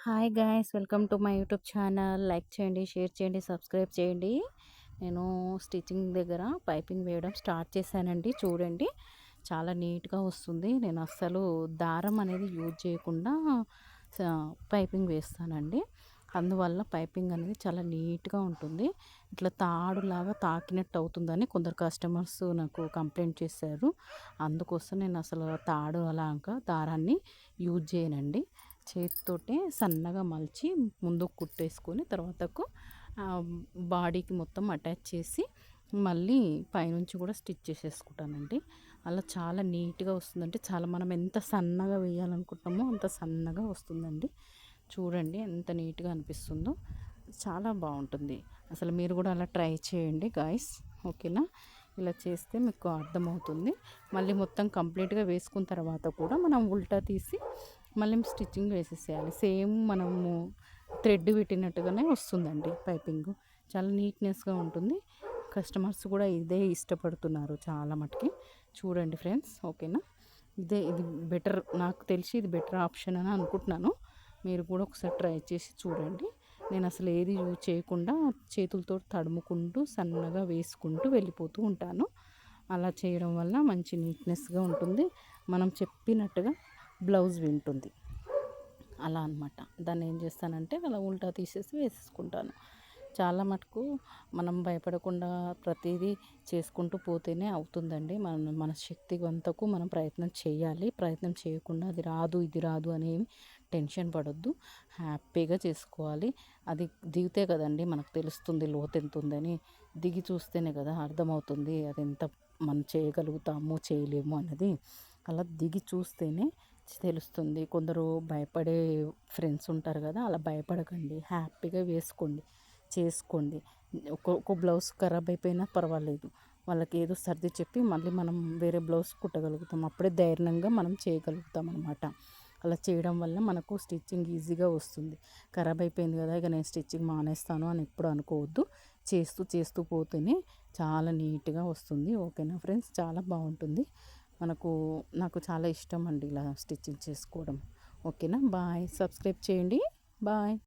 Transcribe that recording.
Hi guys, welcome to my YouTube channel. Like చేయండి, share చేయండి, subscribe చేయండి. నేను స్టిచ్చింగ్ దగ్గర పైపింగ్ వేయడం స్టార్ట్ చేశానండి. చూడండి, చాలా నీట్గా వస్తుంది. నేను అస్సలు దారం అనేది యూజ్ చేయకుండా పైపింగ్ వేస్తానండి. అందువల్ల పైపింగ్ అనేది చాలా నీట్గా ఉంటుంది. ఇట్లా తాడులాగా తాకినట్టు అవుతుందని కొందరు కస్టమర్స్ నాకు కంప్లైంట్ చేశారు. అందుకోసం నేను అసలు తాడు అలాగా దారాన్ని యూజ్ చేయనండి. చేతితోటే సన్నగా మలిచి ముందుకు కుట్టేసుకొని తర్వాతకు బాడీకి మొత్తం అటాచ్ చేసి మళ్ళీ పైనుంచి కూడా స్టిచ్ చేసేసుకుంటానండి. అలా చాలా నీట్గా వస్తుందంటే చాలా మనం ఎంత సన్నగా వేయాలనుకుంటామో అంత సన్నగా వస్తుందండి. చూడండి ఎంత నీట్గా అనిపిస్తుందో, చాలా బాగుంటుంది. అసలు మీరు కూడా అలా ట్రై చేయండి గాయస్, ఓకేనా? ఇలా చేస్తే మీకు అర్థమవుతుంది. మళ్ళీ మొత్తం కంప్లీట్గా వేసుకున్న తర్వాత కూడా మనం ఉల్టా తీసి మళ్ళీ స్టిచ్చింగ్ వేసేసేయాలి. సేమ్ మనము థ్రెడ్ పెట్టినట్టుగానే వస్తుందండి పైపింగ్. చాలా నీట్నెస్గా ఉంటుంది. కస్టమర్స్ కూడా ఇదే ఇష్టపడుతున్నారు చాలా మటుకి. చూడండి ఫ్రెండ్స్, ఓకేనా? ఇది బెటర్, నాకు తెలిసి ఇది బెటర్ ఆప్షన్ అని అనుకుంటున్నాను. మీరు కూడా ఒకసారి ట్రై చేసి చూడండి. నేను అసలు ఏది యూజ్ చేయకుండా చేతులతో తడుముకుంటూ సన్నగా వేసుకుంటూ వెళ్ళిపోతూ ఉంటాను. అలా చేయడం వల్ల మంచి నీట్నెస్గా ఉంటుంది. మనం చెప్పినట్టుగా బ్లౌజ్ వింటుంది. అలా అనమాట. దాన్ని ఏం చేస్తానంటే అలా ఉల్టా తీసేసి వేసేసుకుంటాను. చాలా మటుకు మనం భయపడకుండా ప్రతిదీ చేసుకుంటూ పోతేనే అవుతుందండి. మన శక్తి వంతకు మనం ప్రయత్నం చేయాలి. ప్రయత్నం చేయకుండా అది రాదు ఇది రాదు అనేవి టెన్షన్ పడొద్దు. హ్యాపీగా చేసుకోవాలి. అది దిగితే కదండి మనకు తెలుస్తుంది లోతు ఎంత ఉందని. దిగి చూస్తేనే కదా అర్థమవుతుంది అది ఎంత మనం చేయగలుగుతాము చేయలేము అన్నది. అలా దిగి చూస్తేనే తెలుస్తుంది. కొందరు భయపడే ఫ్రెండ్స్ ఉంటారు కదా, అలా భయపడకండి. హ్యాపీగా వేసుకోండి, చేసుకోండి. ఒక్కొక్క బ్లౌజ్ ఖరాబ్ అయిపోయినా పర్వాలేదు, వాళ్ళకి ఏదో సర్ది చెప్పి మళ్ళీ మనం వేరే బ్లౌజ్ కుట్టగలుగుతాం. అప్పుడే ధైర్యంగా మనం చేయగలుగుతాం అనమాట. అలా చేయడం వల్ల మనకు స్టిచ్చింగ్ ఈజీగా వస్తుంది. ఖరాబ్ అయిపోయింది కదా ఇక నేను స్టిచ్చింగ్ మానేస్తాను అని ఎప్పుడు అనుకోవద్దు. చేస్తూ చేస్తూ పోతేనే చాలా నీట్గా వస్తుంది. ఓకేనా ఫ్రెండ్స్? చాలా బాగుంటుంది. నాకు చాలా ఇష్టం అండి ఇలా స్టిచ్చింగ్ చేసుకోవడం. ఓకేనా? బాయ్. సబ్స్క్రైబ్ చేయండి. బాయ్.